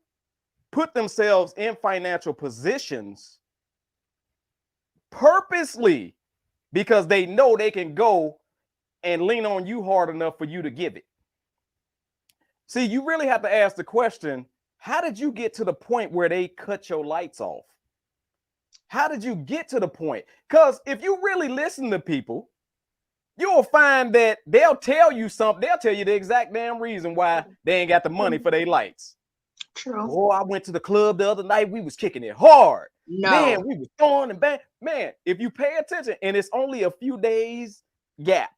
put themselves in financial positions purposely because they know they can go and lean on you hard enough for you to give it. See, you really have to ask the question, how did you get to the point where they cut your lights off? How did you get to the point? Because if you really listen to people, you'll find that they'll tell you something. They'll tell you the exact damn reason why they ain't got the money for their lights. True. Oh, I went to the club the other night. We was kicking it hard. No. Man, we was throwing and bang. Man, if you pay attention, and it's only a few days gap,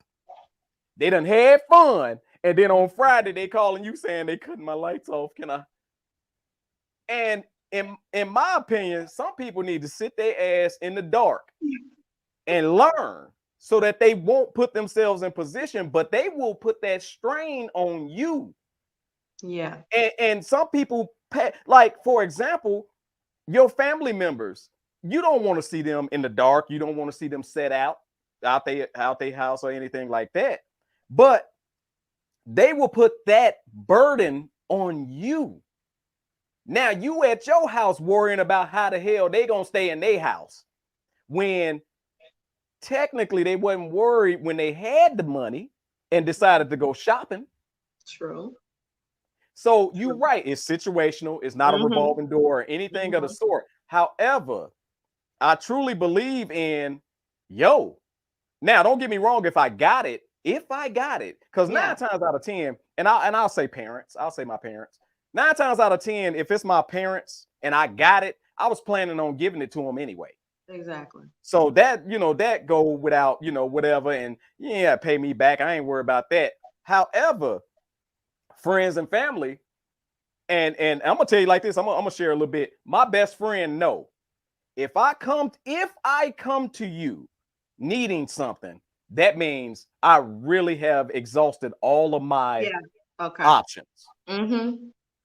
they done had fun. And then on Friday, they calling you saying they cutting my lights off. Can I? And in my opinion, some people need to sit their ass in the dark and learn so that they won't put themselves in position, but they will put that strain on you. Yeah. And some people pay, like, for example, your family members, you don't want to see them in the dark. You don't want to see them set out their house or anything like that. But they will put that burden on you. Now you at your house worrying about how the hell they gonna stay in their house when technically they wasn't worried when they had the money and decided to go shopping. True. So you're right. It's situational. It's not a revolving door or anything of the sort. However, I truly believe in, now don't get me wrong. If I got it, because 9 times out of 10, and I'll say parents, I'll say my parents, 9 times out of 10, if it's my parents and I got it, I was planning on giving it to them anyway. Exactly. So that, that go without, whatever. And pay me back. I ain't worried about that. However, friends and family, and I'm gonna tell you like this, I'm gonna share a little bit. My best friend know if I come to you needing something, that means I really have exhausted all of my options.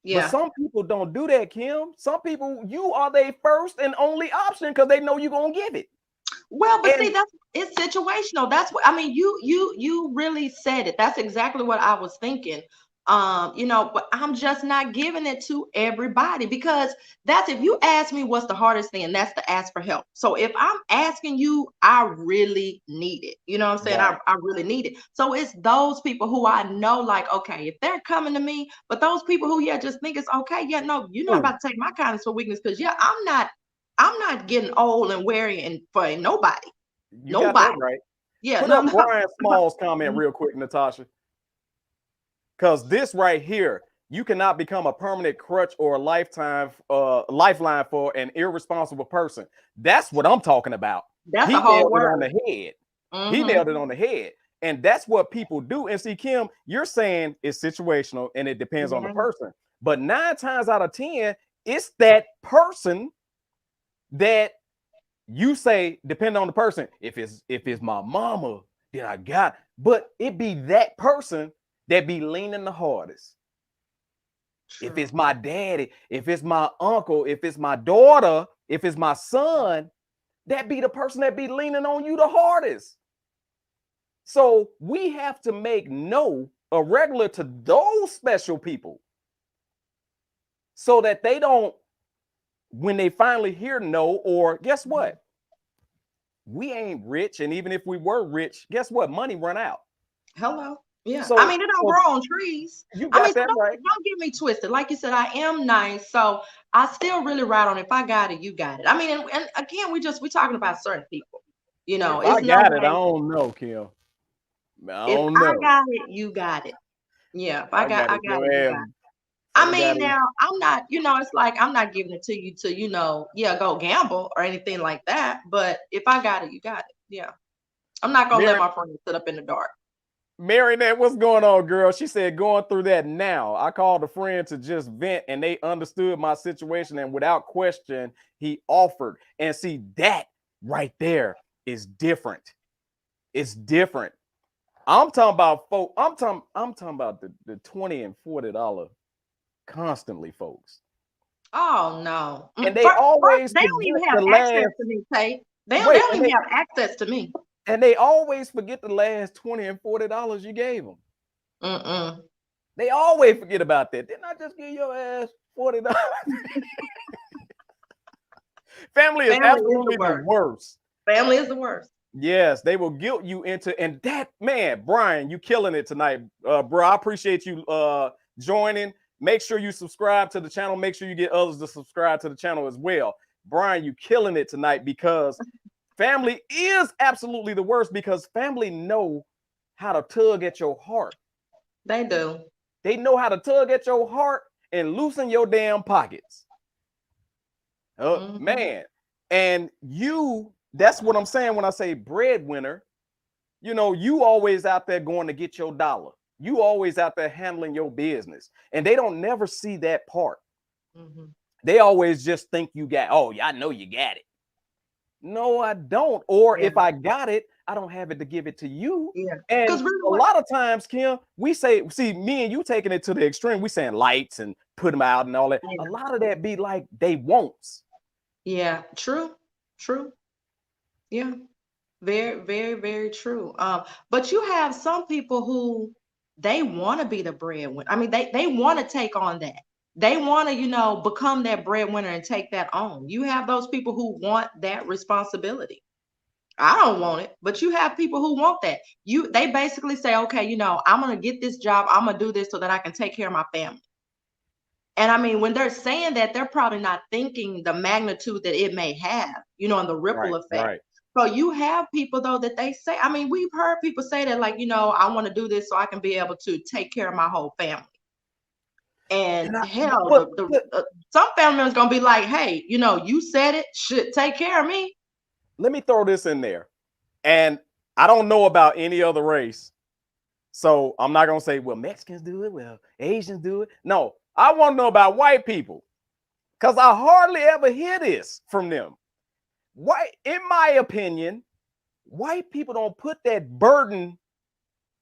Yeah. But some people don't do that, Kim. Some people, you are their first and only option because they know you're gonna give it. Well, but see, it's situational. That's what I mean. You really said it. That's exactly what I was thinking. You know, but I'm just not giving it to everybody, because that's, if you ask me what's the hardest thing, and that's to ask for help. So if I'm asking you, I really need it. You know what I'm saying? Right. I really need it. So it's those people who I know, like, okay, if they're coming to me, but those people who, yeah, just think it's okay. Yeah, no, you're not about to take my kindness for weakness, because yeah, I'm not getting old and weary and for nobody. You got that right. Yeah, Put no, up no. Brian Small's comment real quick, Latasha. Because this right here, you cannot become a permanent crutch or a lifeline for an irresponsible person. That's what I'm talking about. That's He a whole nailed it word. on the head. He Mhm. nailed it on the head. And that's what people do. And see, Kim, you're saying it's situational and it depends on the person. But 9 times out of 10, it's that person that you say, depending on the person. If it's my mama, then I got. But it be that person that be leaning the hardest. True. If it's my daddy, if it's my uncle, if it's my daughter, if it's my son, that be the person that be leaning on you the hardest. So we have to make no a regular to those special people, so that they don't, when they finally hear no, or guess what? We ain't rich, and even if we were rich, guess what? Money run out. Hello. Yeah. So, I mean, it don't grow on trees. You got that don't, right. Don't get me twisted. Like you said, I am nice. So I still really ride on, if I got it, you got it. I mean, and again, we talking about certain people. You know, if it's I got it, I don't know, Kim. I don't know. I got it, you got it. Yeah, if I got it, you got it. I mean, now I'm not, you know, it's like I'm not giving it to you to, you know, yeah, go gamble or anything like that. But if I got it, you got it. Yeah. I'm not gonna let my friends sit up in the dark. Marinette, what's going on, girl? She said, going through that now. I called a friend to just vent, and they understood my situation, and without question, he offered. And see, that right there is different. It's different. I'm talking about folks. I'm talking about the $20 and $40 constantly, folks. Oh no! And they always they don't even have access to me, Tate. They don't even have access to me. And they always forget the last $20 and $40 you gave them. They always forget about that. Didn't I just give your ass $40? Family is absolutely the worst. Family is the worst. Yes, they will guilt you into, and that, man, Brian, you killing it tonight, bro. I appreciate you joining. Make sure you subscribe to the channel. Make sure you get others to subscribe to the channel as well. Brian, you killing it tonight, because family is absolutely the worst, because family know how to tug at your heart. They do. They know how to tug at your heart and loosen your damn pockets. Man. And that's what I'm saying when I say breadwinner. You know, you always out there going to get your dollar. You always out there handling your business. And they don't never see that part. They always just think you got, oh, yeah, I know you got it. No, I don't. Or if I got it, I don't have it to give it to you. Yeah. And a lot of times, Kim, we say, see, me and you taking it to the extreme. We saying lights and put them out and all that. Yeah. A lot of that be like they wants. Yeah, true. Yeah, very, very, very true. But you have some people who they want to be the breadwinner. I mean, they want to take on that. They want to, you know, become that breadwinner and take that on. You have those people who want that responsibility. I don't want it, but you have people who want that. They basically say, okay, you know, I'm going to get this job. I'm going to do this so that I can take care of my family. And I mean, when they're saying that, they're probably not thinking the magnitude that it may have, you know, and the ripple effect. Right. So you have people, though, that they say, I mean, we've heard people say that, like, you know, I want to do this so I can be able to take care of my whole family. And hell, some family members going to be like, hey, you know, you said it, should take care of me. Let me throw this in there. And I don't know about any other race. So I'm not going to say, well, Mexicans do it. Well, Asians do it. No, I want to know about white people, because I hardly ever hear this from them. Why, in my opinion, white people don't put that burden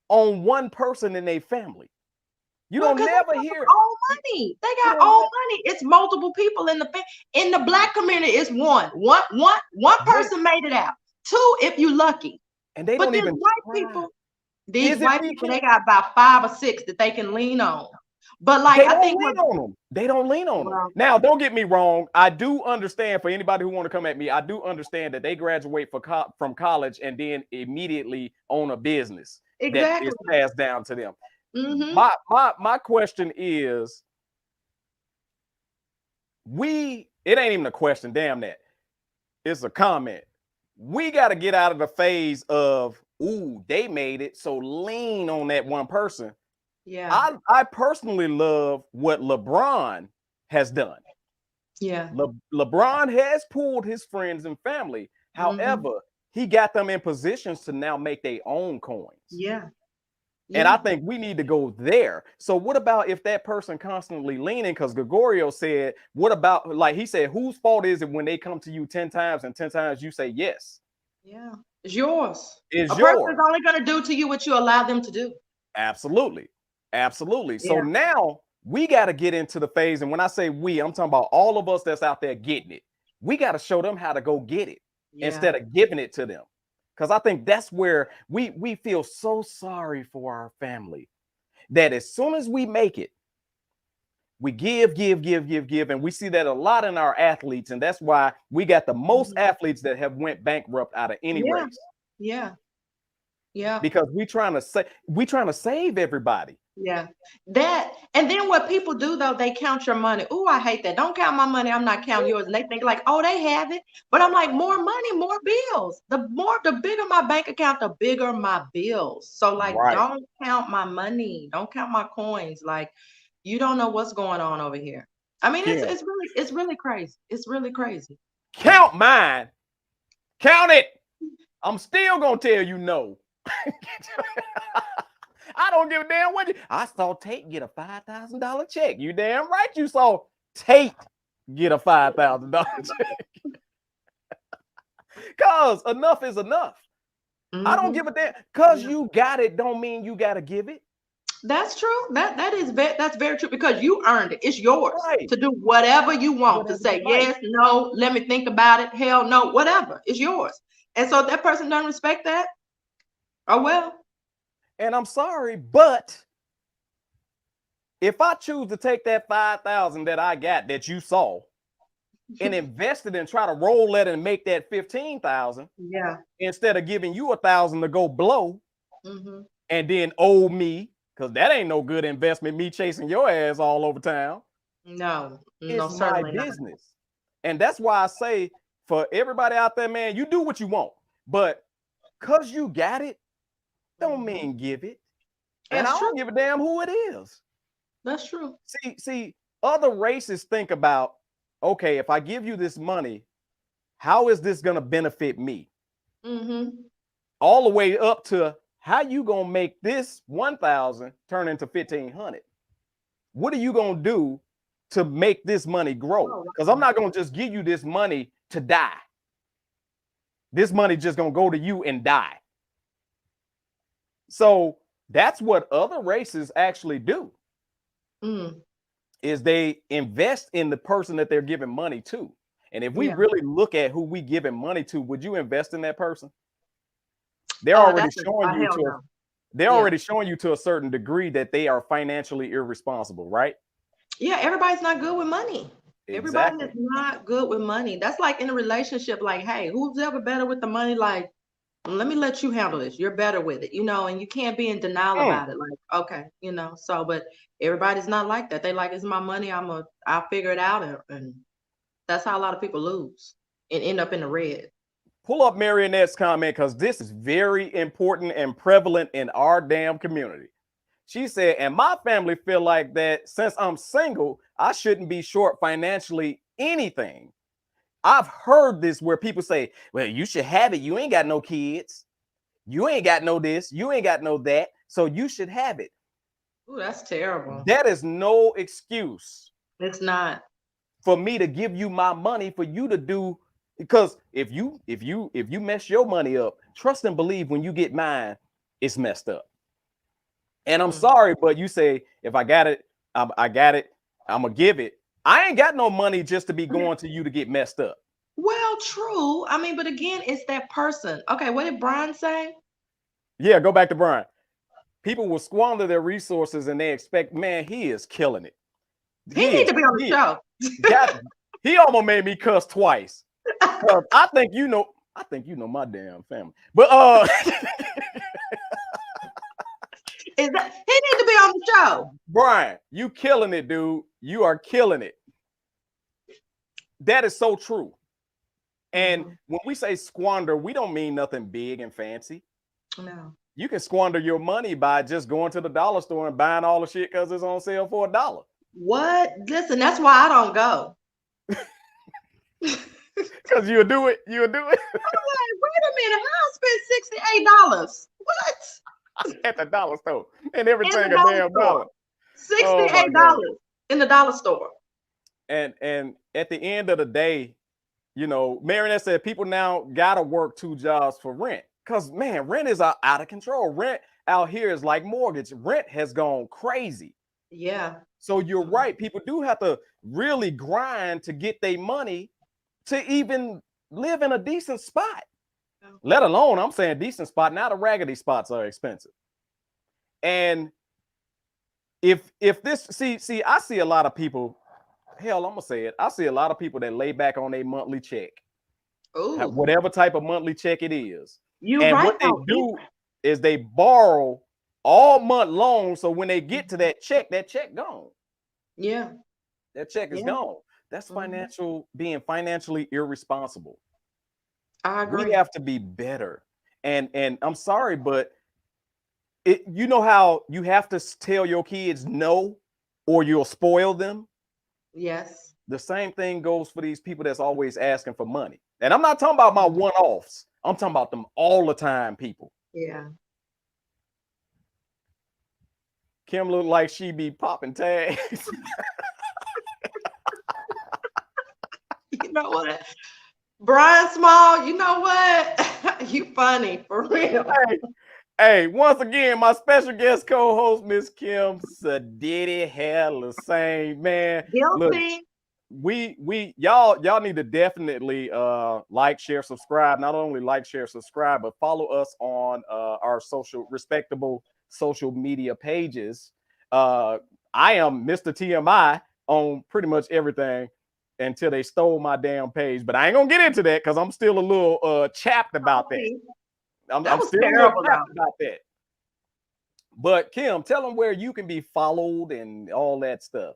on one person in their family. You don't never hear all money. They got all money. It's multiple people in the black community. It's one person made it out. Two, if you lucky. And they don't even white people. These Is it white being people, they kept? got about 5 or 6 that they can lean on. But like They I don't think lean what on them. They don't lean on them. well, Now, don't get me wrong. I do understand for anybody who want to come at me. I do understand that they graduate from college and then immediately own a business that exactly. is passed down to them. Mm-hmm. My question is, it ain't even a question. Damn that. It's a comment. We got to get out of the phase of, ooh, they made it, so lean on that one person. Yeah. I personally love what LeBron has done. Yeah. LeBron has pulled his friends and family. However, he got them in positions to now make their own coins. Yeah. And I think we need to go there. So what about if that person constantly leaning? Because Gregorio said, what about, like he said, whose fault is it when they come to you 10 times and 10 times you say yes? Yeah. It's yours. It's A yours. person's only going to do to you what you allow them to do. Absolutely. Absolutely. So Yeah. now we got to get into the phase. And when I say we, I'm talking about all of us that's out there getting it. We got to show them how to go get it instead of giving it to them. Because I think that's where we feel so sorry for our family that as soon as we make it, we give. And we see that a lot in our athletes. And that's why we got the most athletes that have went bankrupt out of any race. Yeah. Yeah. Because we trying to save everybody. Yeah. That, and then what people do though, they count your money. Oh, I hate that. Don't count my money. I'm not counting yours. And they think like, oh, they have it. But I'm like, more money, more bills. The bigger my bank account, the bigger my bills. So like, don't count my money. Don't count my coins. Like, you don't know what's going on over here. I mean, it's really crazy. It's really crazy. Count mine. Count it. I'm still gonna tell you no. I don't give a damn what I saw Tate get a $5,000 check. You damn right you saw Tate get a $5,000 check. Cause enough is enough. I don't give a damn. Cause you got it don't mean you gotta give it. That's true. That's very true because you earned it. It's yours to do whatever you want, to say yes, no, let me think about it, hell no, whatever. It's yours. And so if that person doesn't respect that, oh well. And I'm sorry, but if I choose to take that 5,000 that I got that you saw and invest it and try to roll that and make that 15,000, instead of giving you 1,000 to go blow and then owe me, because that ain't no good investment, me chasing your ass all over town. No, it's my business. And that's why I say for everybody out there, man, you do what you want, but because you got it, don't mean give it. And I don't give a damn who it is. That's true. See, other races think about, okay, if I give you this money, how is this going to benefit me? All the way up to how you going to make this 1,000 turn into 1,500? What are you going to do to make this money grow? Because I'm not going to just give you this money to die. This money just going to go to you and die. So that's what other races actually do. Is they invest in the person that they're giving money to. And if we really look at who we giving money to, would you invest in that person? They're already showing you already showing you to a certain degree that they are financially irresponsible, right? Yeah, everybody's not good with money. Exactly. Everybody is not good with money. That's like in a relationship, like, hey, who's ever better with the money? Like, let me let you handle this. You're better with it, and you can't be in denial about it. Like, okay, so, but everybody's not like that. They like, it's my money. I'll figure it out. And that's how a lot of people lose and end up in the red. Pull up Marionette's comment because this is very important and prevalent in our damn community. She said, and my family feel like that since I'm single, I shouldn't be short financially anything. I've heard this where people say, well, you should have it. You ain't got no kids. You ain't got no this. You ain't got no that. So you should have it. Ooh, that's terrible. That is no excuse. It's not. For me to give you my money for you to do, because if you mess your money up, trust and believe when you get mine, it's messed up. And I'm sorry, but you say, if I got it, I got it, I'm gonna give it. I ain't got no money just to be going to you to get messed up. Well, true. I mean, but again, it's that person. Okay, what did Brian say? Yeah, go back to Brian. people will squander their resources and they expect, man, he is killing it. He needs to be on the show. He almost made me cuss twice. I think you know my damn family. But He needs to be on the show. Brian, you killing it, dude. You are killing it. That is so true. And when we say squander, we don't mean nothing big and fancy. No. You can squander your money by just going to the dollar store and buying all the shit because it's on sale for $1. What? Listen, that's why I don't go. Because you'll do it. I'm like, wait a minute, how I spent $68? What? At the dollar store. And everything a damn dollar. $68 in the dollar store. And at the end of the day, you know, Marinette said people now gotta work 2 jobs for rent. Because man, rent is out of control. Rent out here is like mortgage. Rent has gone crazy. Yeah. So you're right. People do have to really grind to get their money to even live in a decent spot. Let alone, I'm saying decent spot. Now the raggedy spots are expensive. And if this, see, I see a lot of people, hell, I'm gonna say it. I see a lot of people that lay back on their monthly check. Ooh. Whatever type of monthly check it is. You and right, what they do is they borrow all month long. So when they get to that check gone. Yeah. That check is gone. That's being financially irresponsible. I agree. We have to be better. And I'm sorry, but you know how you have to tell your kids no, or you'll spoil them? Yes. The same thing goes for these people that's always asking for money. And I'm not talking about my one-offs. I'm talking about them all the time people. Yeah. Kim look like she be popping tags. You know what? Brian Small, you know what? You funny, for real. Hey, once again, my special guest co-host, Miss Kim Sadiddy Hell-Lassane, man. Guilty. Look, y'all need to definitely like, share, subscribe. Not only like, share, subscribe, but follow us on our respectable social media pages. I am Mr. TMI on pretty much everything until they stole my damn page, but I ain't gonna get into that because I'm still a little chapped about that. I'm still terrible about that. But Kim, tell them where you can be followed and all that stuff.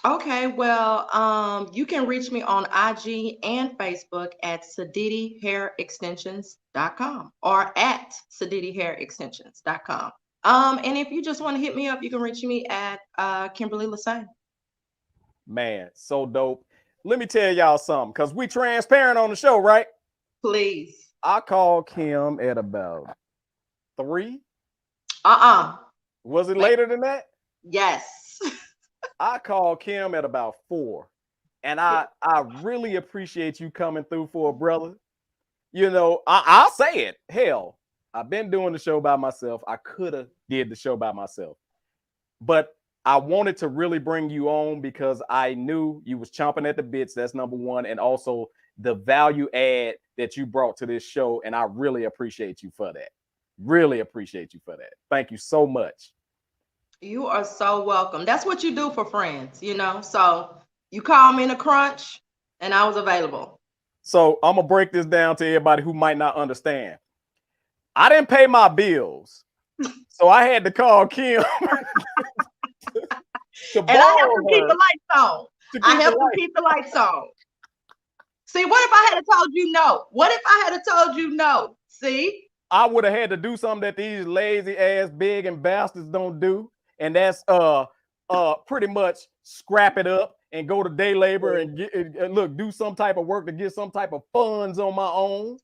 Okay, well, you can reach me on IG and Facebook at SadidiHairExtensions.com or at SadidiHairExtensions.com. And if you just want to hit me up, you can reach me at Kimberly Lassane. Man, so dope. Let me tell y'all something, because we transparent on the show, right? Please. I called Kim at about 3. Was it later than that? Yes. I called Kim at about 4. And I really appreciate you coming through for a brother. You know, I'll say it. Hell, I've been doing the show by myself. I could have did the show by myself. But I wanted to really bring you on because I knew you was chomping at the bits. That's number one. And also the value add that you brought to this show. And I really appreciate you for that. Really appreciate you for that. Thank you so much. You are so welcome. That's what you do for friends, you know? So you called me in a crunch and I was available. So I'm going to break this down to everybody who might not understand. I didn't pay my bills. So I had to call Kim. And I have to keep the lights on. I have to keep the lights on. See, what if I had told you no? What if I had told you no? See? I would have had to do something that these lazy ass big and bastards don't do. And that's pretty much scrap it up and go to day labor and do some type of work to get some type of funds on my own.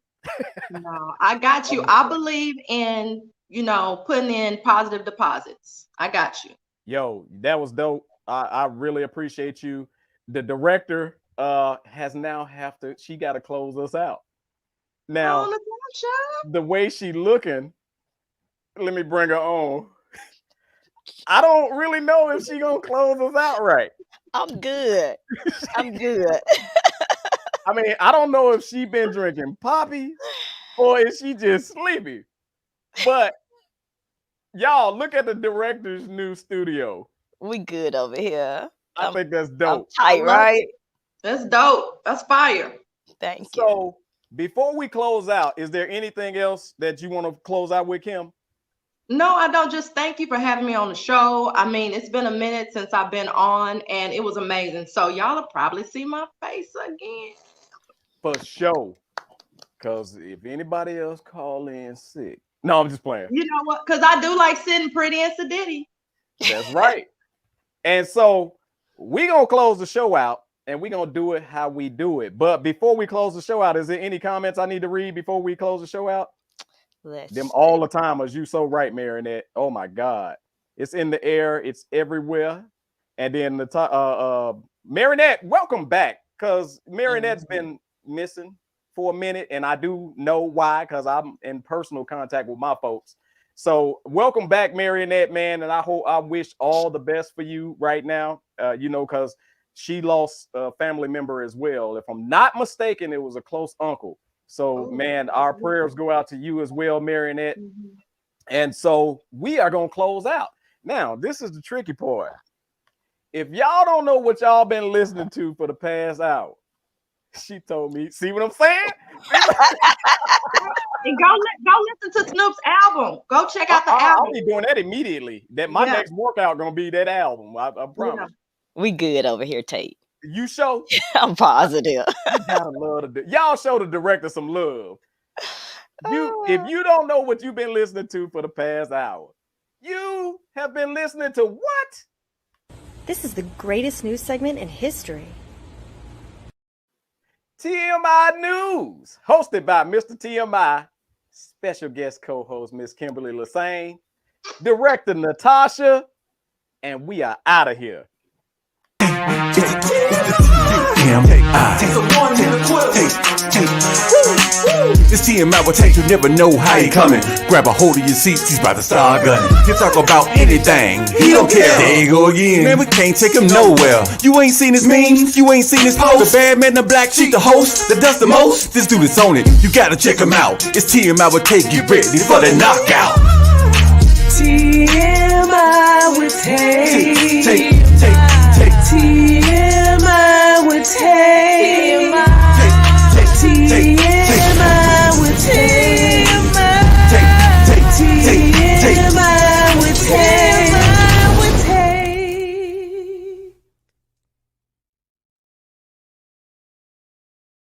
No, I got you. I believe in, you know, putting in positive deposits. I got you. Yo, that was dope. I really appreciate you. The director she got to close us out. Now, Latasha, the way she looking, let me bring her on. I don't really know if she gonna close us out right. I'm good. I'm good. I mean, I don't know if she been drinking poppy or is she just sleepy. But Y'all, look at the director's new studio. We good over here. I think that's I'm dope. tight, right? That's dope. That's fire. Thank you. So before we close out, is there anything else that you want to close out with, Kim? No, I don't. Just thank you for having me on the show. I mean, it's been a minute since I've been on, and it was amazing. So y'all will probably see my face again. For sure. Because if anybody else call in sick. No, I'm just playing. You know what? Because I do like sitting pretty and sedity. That's right. And so we're going to close the show out, and we're going to do it how we do it. But before we close the show out, is there any comments I need to read before we close the show out? Them all the time, as you so right, Marinette. Oh my God. It's in the air, it's everywhere. And then the Marinette, welcome back. Because Marinette's been missing for a minute, and I do know why, because I'm in personal contact with my folks. So welcome back, Marinette, man. And I wish all the best for you right now. Because she lost a family member as well. If I'm not mistaken, it was a close uncle. So, man, our prayers go out to you as well, Marinette. And so we are going to close out. Now, this is the tricky part. If y'all don't know what y'all been listening to for the past hour, she told me, see what I'm saying? And go listen to Snoop's album. Go check out the album. I'll be doing that immediately. That my next workout going to be that album. I promise. We good over here, Tate. You show? I'm positive. You gotta love y'all show the director some love. If you don't know what you've been listening to for the past hour, you have been listening to what? This is the greatest news segment in history. TMI News, hosted by Mr. TMI, special guest co-host Miss Kimberly Lassane, director Latasha, and we are out of here. This TMI will take, you never know how he coming. Grab a hold of your seats, he's about to start gunning. He'll talk about anything, he don't care. There you go again. Man, we can't take him nowhere. You ain't seen his memes, you ain't seen his post. The bad man, the black sheep, the host that does the most. This dude is on it, you gotta check him out. It's TMI will take you ready for the knockout. TMI will take.